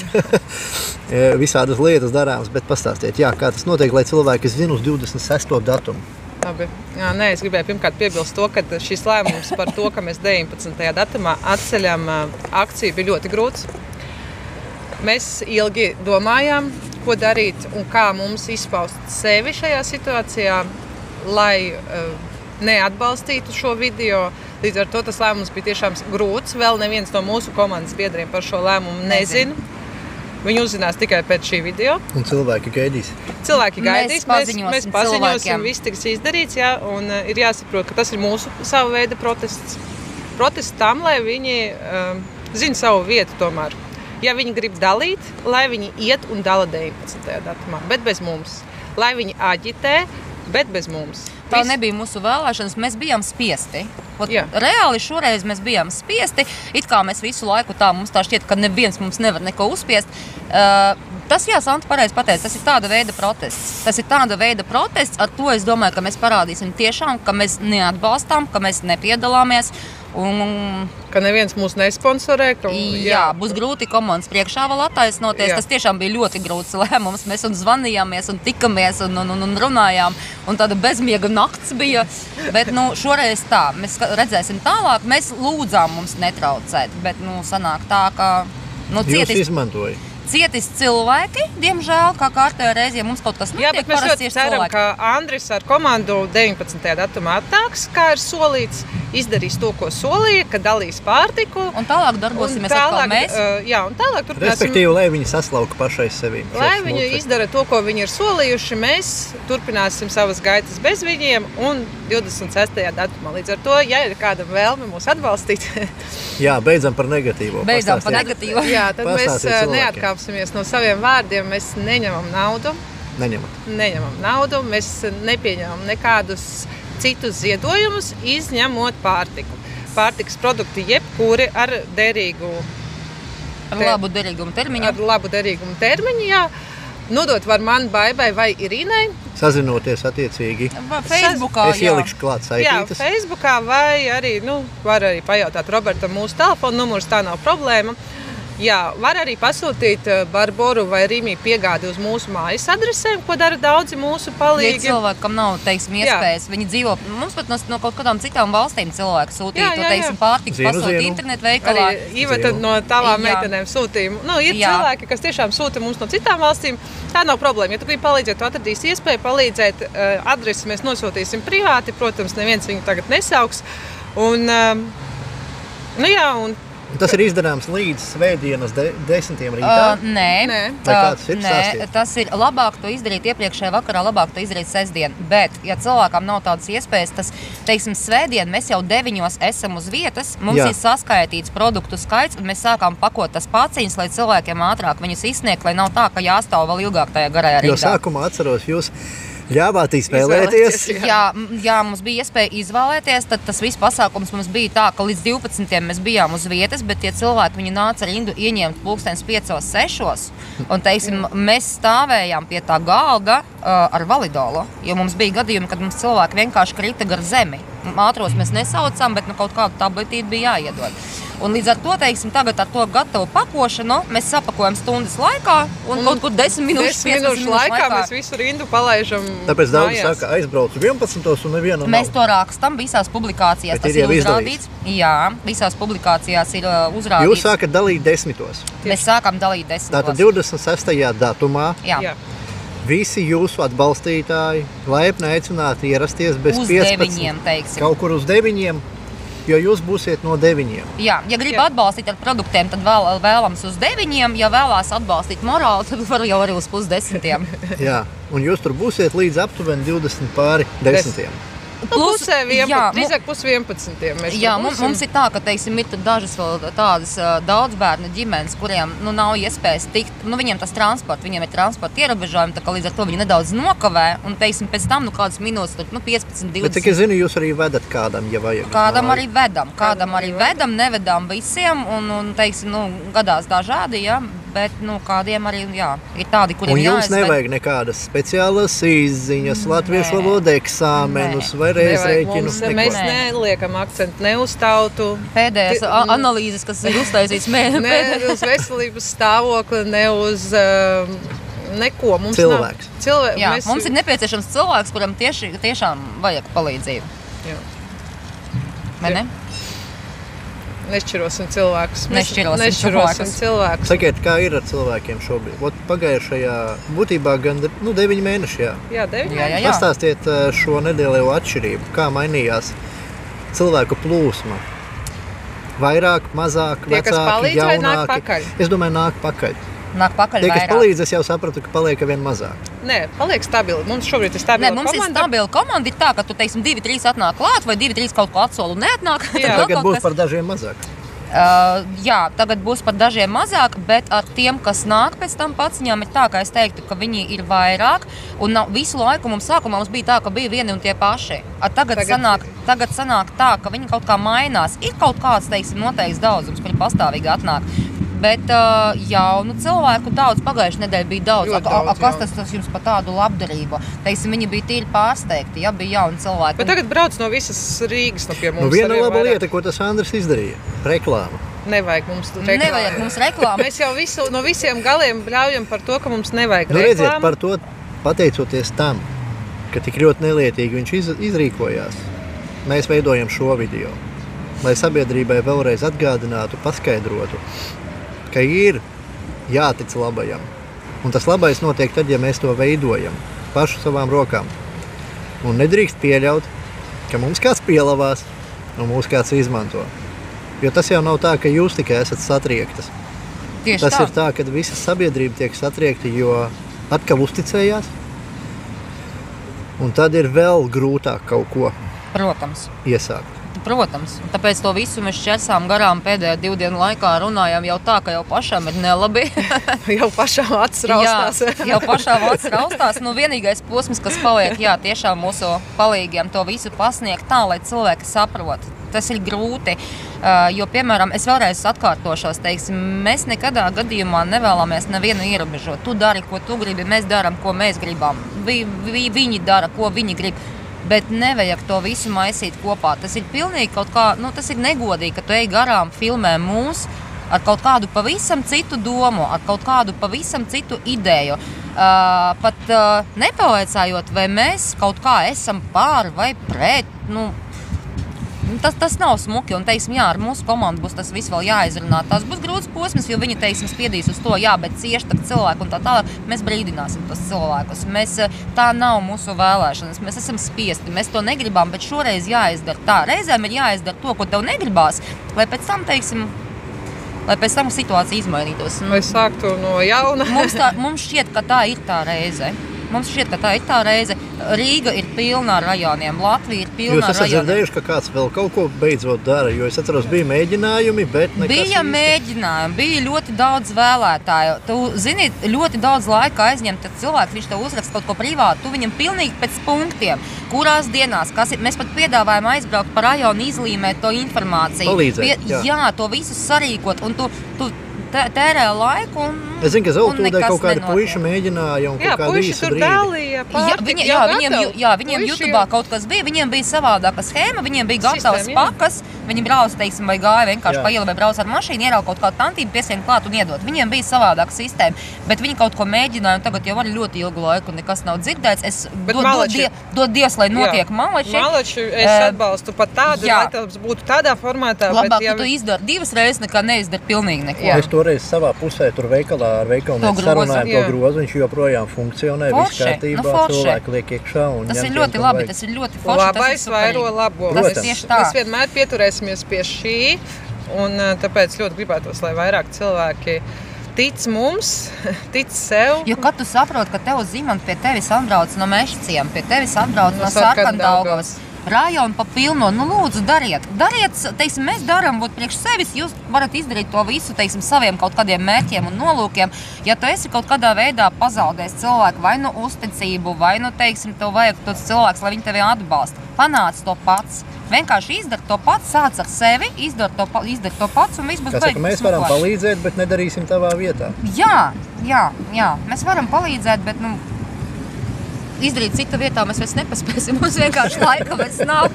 visādas lietas darāmas, bet pastāstiet, kā tas notiek, lai cilvēki zina uz 26. datumu. Labi. Es gribēju pirmkārt piebilst to, ka šis lēmums par to, ka mēs 19. datumā atceļam akciju, bija ļoti grūts. Mēs ilgi domājām, ko darīt un kā mums izpaust sevi šajā situācijā, lai neatbalstītu šo video. Līdz ar to tas lēmums bija tiešām grūts. Vēl neviens no mūsu komandas biedriem par šo lēmumu nezina. Viņi uzzinās tikai pēc šī video. Un cilvēki gaidīs. Cilvēki gaidīs, mēs paziņosim, viss tiks izdarīts, un ir jāsaprot, ka tas ir mūsu sava veida protests. Protests tam, lai viņi zina savu vietu tomēr. Ja viņi grib dalīt, lai viņi iet un dala 19. datumā, bet bez mums. Lai viņi aģitē, bet bez mums. Tā nebija mūsu vēlēšanas, mēs bijām spiesti. Reāli šoreiz mēs bijām spiesti, it kā mēs visu laiku tā, mums tā šķiet, ka neviens mums nevar neko uzspiest. Tas, jā, Santa pareizi pateica, tas ir tāda veida protests. Tas ir tāda veida protests, ar to es domāju, ka mēs parādīsim tiešām, ka mēs neatbalstām, ka mēs nepiedalāmies. Ka neviens mūs nesponsorē. Jā, būs grūti komandas priekšā vēl attaisnoties. Tas tiešām bija ļoti grūts lēmums. Mēs zvanījāmies un tikamies un runājām. Un tāda bezmiega nakts bija. Bet šoreiz tā, mēs redzēsim tālāk. Mēs lūdzām mums netraucēt. Bet sanāk tā, ka Jūs izmantoja. Cietis cilvēki, diemžēl, kā kārtējā reizē, ja mums kaut kas notiek, bet mēs ļoti ceram, ka Andris ar komandu 19. datumā atnāks, kā ir solīts, izdarīs to, ko solīja, ka dalīs pārtiku. Un tālāk darbosimies atkal mēs. Un tālāk turpināsim. Respektīvi, lai viņi saslauka pašai sevi. Lai viņi izdara to, ko viņi ir solījuši, mēs turpināsim savas gaitas bez viņiem un 26. datumā. Līdz ar to, ja ir kāda vēlme mūs atbalstīt. Jā, beidzam par negatīvo. Beidzam par negatīvo. Jā, tad mēs neatkāpsimies no saviem vārdiem, mēs neņemam naudu. Neņemam naudu, mēs nepieņemam nekādus citus ziedojumus, izņemot pārtiku. Pārtikas produkti jebkuri ar derīgu... Ar labu derīgumu termiņu. Ar labu derīgumu termiņu, jā. Nodot var man, Baibai vai Irīnai. Sazinoties attiecīgi. Facebookā, es ielikšu klāt saitītes. Jā, Facebookā vai arī, var arī pajautāt Robertam mūsu telefonu numurs, tā nav problēma. Jā, var arī pasūtīt Barboru vai Rīmī piegādi uz mūsu mājas adresēm, ko dara daudzi mūsu palīgi. Ja cilvēki, kam nav, iespējas, viņi dzīvo, mums pat no kaut kādām citām valstīm cilvēki sūtīja, pārtiku pasūtīt internetu veikalā. Arī Iveta no tavām meitenēm sūtījumu. Ir cilvēki, kas tiešām sūta mums no citām valstīm, tā nav problēma. Ja tu gribi palīdzēt, tu atradīsi iespēju palīdzēt, adresi mēs nosūtīsim privāti, protams, neviens viņu tagad nesauks. Tas ir izdarāms līdz svētdienas 10. rītā? Nē. Tas ir labāk to izdarīt iepriekšējā vakarā, labāk to izdarīt sestdien. Bet, ja cilvēkam nav tādas iespējas, tas, teiksim, svētdien mēs jau 9 esam uz vietas, mums ir saskaitīts produktu skaits, un mēs sākām pakot tas paciņas, lai cilvēkiem ātrāk viņus izsniegt, lai nav tā, ka jāstāv vēl ilgāk tajā garajā rindā. Jo sākumā atceros, jūs ļāvāt izvēlēties. Jā, mums bija iespēja izvēlēties, tad tas viss pasākums mums bija tā, ka līdz 12. mēs bijām uz vietas, bet tie cilvēki, viņi nāca rindu ieņemt 5:06, un, teiksim, mēs stāvējām pie tā galda ar validolu, jo mums bija gadījumi, kad mums cilvēki vienkārši krita gar zemi. Ātros mēs nesaucām, bet kaut kādu tabletīti bija jāiedod. Un līdz ar to, teiksim, tagad ar to gatavu pakošanu mēs sapakojam stundas laikā un kaut kur 10 minūšu laikā mēs visu rindu palaižam. Tāpēc daudz saka, aizbraucu 11. un nevienam nav. Mēs to rakstam, visās publikācijās tas ir uzrādīts. Jā, visās publikācijās ir uzrādīts. Jūs sākat dalīt 10. Mēs sākam dalīt 10. Tātad 26. datumā. Jā. Visi jūsu atbalstītāji laipni aicināti ierasties bez 15. Uz 9, teiksim. Kaut kur uz 9, jo jūs būsiet no 9. Jā, ja grib atbalstīt ar produktiem, tad vēlams uz 9. Ja vēlās atbalstīt morāli, tad var jau arī uz 9:30. Jā, un jūs tur būsiet līdz aptuveni 20 pāri 10. Pusē 11, drīzāk pus 11. Jā, mums ir tā, ka, teiksim, ir dažas vēl tādas daudzbērnu ģimenes, kuriem nav iespējas tikt, viņiem tas viņiem ir transporta ierobežojumi, tā kā līdz ar to viņi nedaudz nokavē, un, teiksim, pēc tam kādas minūtes, 15, 20. Bet, cik es zinu, jūs arī vedat kādam, ja vajag. Kādam arī vedam, nevedam visiem, un teiksim, gadās dažādi, jā. Bet kādiem arī ir tādi, kuriem jāizved. Un jums nevajag nekādas speciālas izziņas, latviešu valoda eksāmenus vai reizrēķinus? Mēs neliekam akcentu ne uz tautu. Pēdējās analīzes, kas ir uztaisīts ne uz veselības stāvokli, ne uz neko. Cilvēks. Mums ir nepieciešams cilvēks, kuram tiešām vajag palīdzību. Jā. Vai ne? Nešķirosim cilvēkus. Nešķirosim cilvēkus. Sakiet, kā ir ar cilvēkiem šobrīd? Pagājušajā būtībā gan 9 mēneši, Jā, 9 mēneši. Pastāstiet šo nedēļu atšķirību. Kā mainījās cilvēku plūsma? Vairāk, mazāk, vecāki, jaunāki? Es domāju, nāk pakaļ. Tie, kas palīdz, es jau sapratu, ka paliek vien mazāk. Nē, paliek stabili. Mums šobrīd ir stabila komanda. Mums ir stabila komanda. Ir tā, ka tu, teiksim, 2-3 atnāk klāt vai 2-3 kaut ko atsolu un neatnāk. Tagad būs par dažiem mazāk. Jā, tagad būs pat dažiem mazāk, bet ar tiem, kas nāk pēc tam paciņām, ir tā, ka es teiktu, ka viņi ir vairāk. Un visu laiku sākumā mums bija tā, ka bija vieni un tie paši. Tagad sanāk tā, ka viņi kaut kā mainās. Ir kaut kāds, teiksim, noteikts daudzums, kuri pastāvīgi atnāk. Bet jaunu cilvēku daudz, pagājušajā nedēļā bija daudz. Kas tas jums par tādu labdarību? Teiksim, viņi bija tīri pārsteigti, ja bija jauni cilvēki. Bet tagad brauc no visas Rīgas, no pie mums. Viena laba lieta, ko tas Andris izdarīja - reklāma. Nevajag mums reklāmu. Mēs jau no visiem galiem bļaujam par to, ka mums nevajag reklāmu. Redziet, par to pateicoties tam, ka tik ļoti nelietīgi viņš izrīkojās, mēs veidojam šo video, lai sabiedrībai vēlreiz atgādinātu, paskaidrotu, ka ir jātic labajam. Un tas labais notiek tad, ja mēs to veidojam pašu savām rokām. Un nedrīkst pieļaut, ka mums kāds pielavās un mūs kāds izmanto. Jo tas jau nav tā, ka jūs tikai esat satriektas. Tieši tas ir tā, ka visa sabiedrība tiek satriekta, jo atkal uzticējās. Un tad ir vēl grūtāk kaut ko iesākt. Protams, tāpēc to visu mēs šķersām garām pēdējo 2 dienu laikā runājām jau tā, ka jau pašām ir nelabi. Jau pašām acis raustās. Jau pašām acis raustās. Vienīgais posms, kas paliek, tiešām mūsu palīgiem to visu pasniegt tā, lai cilvēki saprot. Tas ir grūti, jo, piemēram, es vēlreiz atkārtošos, teiksim, mēs nekadā gadījumā nevēlamies nevienu ierobežot. Tu dari, ko tu gribi, mēs darām, ko mēs gribam. Viņi dara, ko viņi grib. Bet nevajag to visu maisīt kopā. Tas ir pilnīgi kaut kā, tas ir negodīgi, ka tu ej garām, filmē mūs ar kaut kādu pavisam citu domu, ar kaut kādu pavisam citu ideju. Pat nepavaicājot, vai mēs kaut kā esam pār vai pret, tas nav smuki, un, teiksim, ar mūsu komandu būs tas viss vēl jāizrunā. Tas būs grūts posms, jo viņi, teiksim, spiedīs uz to, bet cieši tak cilvēku un tā tālāk. Mēs brīdināsim tos cilvēkus. Tā nav mūsu vēlēšanas. Mēs esam spiesti, mēs to negribam, bet šoreiz jāizdara tā. Reizēm ir jāizdara to, ko tev negribās, lai pēc tam, teiksim, situācija izmainītos. Vai sāktu no jauna? Mums šķiet, ka tā ir tā reize. Rīga ir pilna ar rajoniem, Latvija ir pilna ar rajoniem. Jūs esat dzirdējuši, ka kāds vēl kaut ko beidzot dara, jo es atceros, bija mēģinājumi, bet nekas Bija mēģinājumi, bija ļoti daudz vēlētāju. Tu zini, ļoti daudz laika aizņem, tad cilvēks, viņš tev uzraksta kaut ko privātu, tu viņam pilnīgi pēc punktiem, kurās dienās, kas ir. Mēs pat piedāvājam aizbraukt pa rajonu, izlīmēt to informāciju. Palīdzēt, jā, to visu sarīkot, un tu tērē laiku. Es zinu, ka Zeltūdē kaut kādi puiši mēģināja un kaut kādi īsi brīdi. Viņiem YouTubā kaut kas bija, viņiem bija savādāka schēma, viņiem bija gatavas pakas, viņi brauc, teiksim, vai gāja vienkārši pa ielu vai brauc ar mašīnu, ierauga kaut kādu tantību, piesien klāt un iedot. Viņiem bija savādāka sistēma, bet viņi kaut ko mēģināja, un tagad jau arī ļoti ilgu laiku nekas nav dzirdēts. Dod Dievs, lai notiek malači. Malači es atbalstu pat tādu, lai tas būtu tādā formātā. Labāk, ka tu izdari 2 reizes, nekā neizdari pilnīgi neko. Es toreiz savā pusē tur veikalā ar veikalnieku sarunājām to grozu, viņš joprojām funkcionē, viss kārtībā, cilvēki liek iekšā. Tas ir ļoti labi, tas ir ļoti forši. Labais vairo labo. Tas ir tieši tā. Mēs vienmēr pieturēsimies pie šī, un tāpēc ļoti gribētos, lai vairāk cilvēki tic mums, tic sev. Jo kad tu saproti, ka tev Zimant pie tevis atbrauc no Mešciem, pie tevis atbrauc no Sarkandaugavas, rajonu pa pilno, lūdzu, dariet. Teiksim, mēs darām priekš sevis, jūs varat izdarīt to visu, teiksim, saviem kaut kādiem mērķiem un nolūkiem. Ja tu esi kaut kādā veidā pazaudējis cilvēku vai uzticību, vai, teiksim, tev vajag tos cilvēks, lai viņi tevi atbalsta, panāc to pats. Vienkārši izdara to pats, sāc ar sevi, izdara to pats un viss būs beigas. Mēs varam palīdzēt, bet nedarīsim tavā vietā. Jā, mēs varam palīdzēt, bet, izdarīt citu vietā mēs vairs nepaspēsim, mums vienkārši laika vairs nav.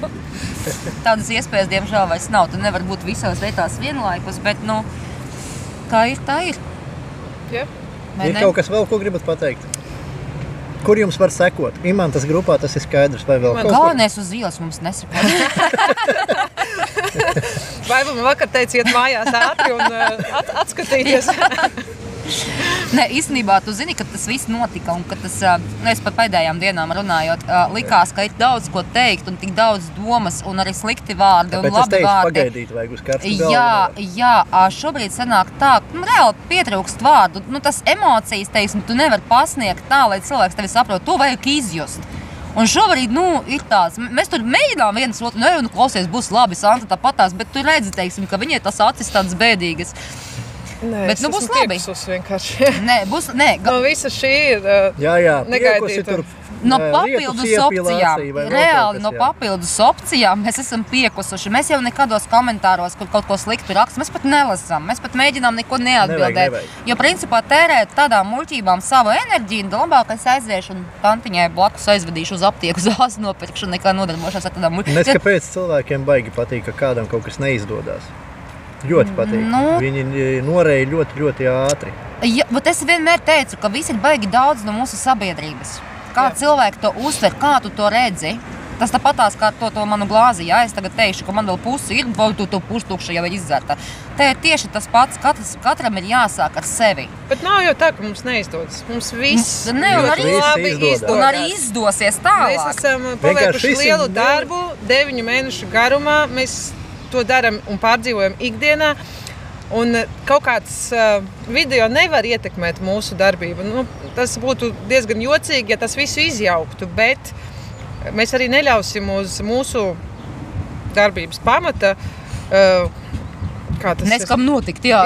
Tādas iespējas, diemžēl, vairs nav. Tu nevar būt visās vietās vienlaikus, bet, kā ir, tā ir. Ja. Ir kaut kas vēl, ko gribat pateikt? Kur jums var sekot? Imantas grupā tas ir skaidrs, vai vēl kaut ko? Galvenais uz ielas mums nesakot. Vai man vakar teica iet mājās ātri un atskatīties? Nē, īstenībā tu zini, ka tas viss notika un ka tas, es par pēdējām dienām runājot, likās, ka ir daudz ko teikt un tik daudz domas un arī slikti vārdi un labi vārdi. Tāpēc es teicu, pagaidīt vajag uz karstu galvu. Jā, šobrīd sanāk tā, reāli pietrūkst vārdu, tas emocijas, teiksim, tu nevar pasniegt tā, lai cilvēks tevi saprot, to vajag izjust. Un šobrīd, ir tāds, mēs tur mēģinām viens otru, klausies, būs labi, Santa tāpatās, bet tu redzi, teiksim, ka viņai tas acis tādas bēdīgas. Nē, bet, būs labi. Vienkārši. No visa šī ir negaidīta. No papildus opcijām, reāli no papildus opcijām mēs esam piekusuši. Mēs jau nekados komentāros, kur kaut ko sliktu raksta, mēs pat nelasām, mēs pat mēģinām neko neatbildēt. Jo principā tērēt tādām muļķībām savu enerģiju, labāk es aiziešu un tantiņai blakus aizvedīšu uz aptieku zāzi nopirkšu nekā nodarbošās ar tādām muļķībām. Nes kāpēc cilvēkiem baigi patīk, ka kādam kaut kas neizdodas? Ļoti patīk. Viņi noreja ļoti, ļoti ātri. Ja, bet es vienmēr teicu, ka visi ir baigi daudz no mūsu sabiedrības. Kā cilvēki to uztver, kā tu to redzi? Tas tāpatās kā to manu glāzi. Ja es tagad teikšu, ka man vēl pusi ir, vai tu pustukša jau ir izdzerta. Te ir tieši tas pats. Katram ir jāsāk ar sevi. Bet nav jau tā, ka mums neizdodas. Mums viss ļoti labi izdodas. Un arī izdosies tālāk. Mēs esam paveikuši lielu darbu 9 mēnešu garumā. Mēs to daram un pārdzīvojam ikdienā. Un kaut kāds video nevar ietekmēt mūsu darbību. Tas būtu diezgan jocīgi, ja tas visu izjauktu, bet mēs arī neļausim uz mūsu darbības pamata. Neskam notikt, jā.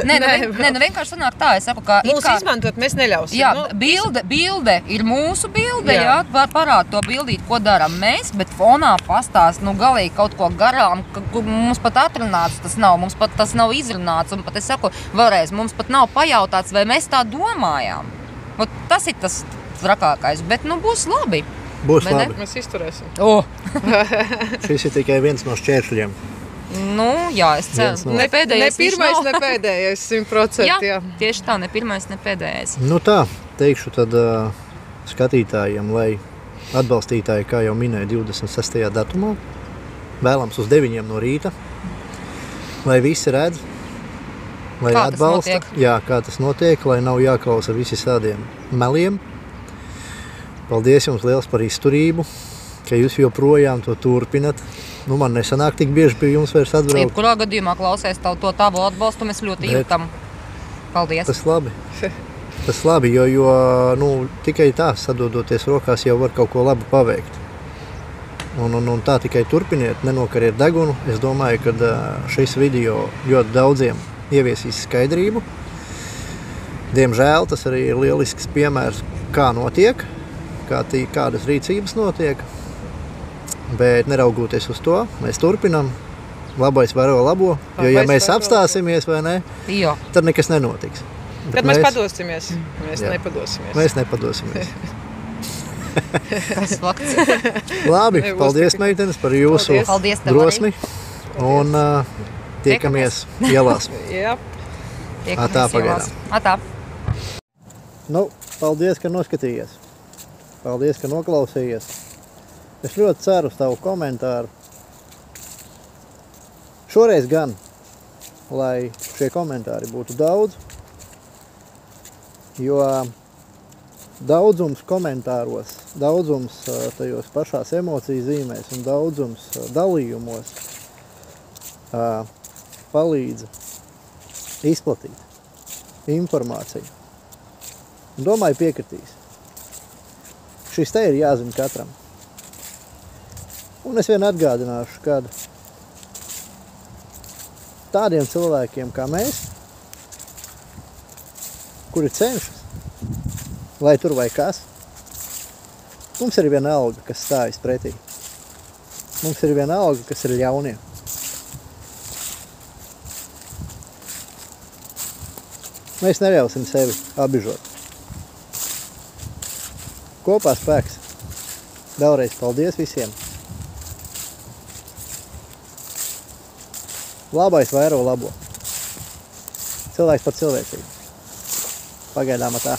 Nē, vienkārši sanāk tā, es saku, ka... Mūsu izmantot mēs neļausim. Jā, bilde ir mūsu bilde, jā, parāda to bildīt, ko daram mēs, bet fonā pastāst, galīgi kaut ko garām, mums pat atrunāts tas nav, mums pat tas nav izrunāts, un pat es saku, vēlreiz, mums pat nav pajautāts, vai mēs tā domājām. Tas ir tas trakākais, bet būs labi. Būs labi. Mēs izturēsim. Šis ir tikai viens no šķēršļiem. Jā, es ceru. Ne pirmais, ne pēdējais 100%. Jā, tieši tā, ne pirmais, ne pēdējais. Tā, teikšu tad skatītājiem, lai atbalstītāji, kā jau minēja 26. datumā, vēlams uz 9 no rīta, lai visi redz, lai atbalsta, kā tas notiek, lai nav jāklausa visi tādiem meliem. Paldies jums liels par izturību, ka jūs joprojām to turpinat. Man nesanāk tik bieži pie jums vairs atbraukt. Jebkurā gadījumā klausies to tavu atbalstu, mēs ļoti jūtam. Paldies. Tas labi. Tas labi, jo tikai tā sadodoties rokās jau var kaut ko labu paveikt. Un tā tikai turpiniet, nenokariet degunu. Es domāju, ka šis video ļoti daudziem ieviesīs skaidrību. Diemžēl tas arī ir lielisks piemērs, kā notiek, kādas rīcības notiek. Bet neraugoties uz to, mēs turpinām. Labais varo labo, jo ja mēs apstāsimies vai ne, tad nekas nenotiks. Tad mēs padosimies. Mēs nepadosimies. Mēs nepadosimies. Tas fakts. Labi, paldies meitenes par jūsu drosmi. Un tiekamies ielās. Jā. Atā pagaidām. Atā. Paldies, ka noskatījies. Paldies, ka noklausījies. Es ļoti ceru uz tavu komentāru. Šoreiz gan, lai šie komentāri būtu daudz, jo daudzums komentāros, daudzums tajos pašās emociju zīmēs un daudzums dalījumos palīdz izplatīt informāciju. Un domāju, piekritīs. Šis te ir jāzina katram. Un es vien atgādināšu, kad tādiem cilvēkiem kā mēs, kuri cenšas, lai tur vai kas, mums ir viena alga, kas stājas pretī. Mums ir viena alga, kas ir ļaunie. Mēs neļausim sevi apbižot. Kopā spēks. Vēlreiz paldies visiem. Labais vairo labo. Cilvēks par cilvēcību. Pagaidām atā.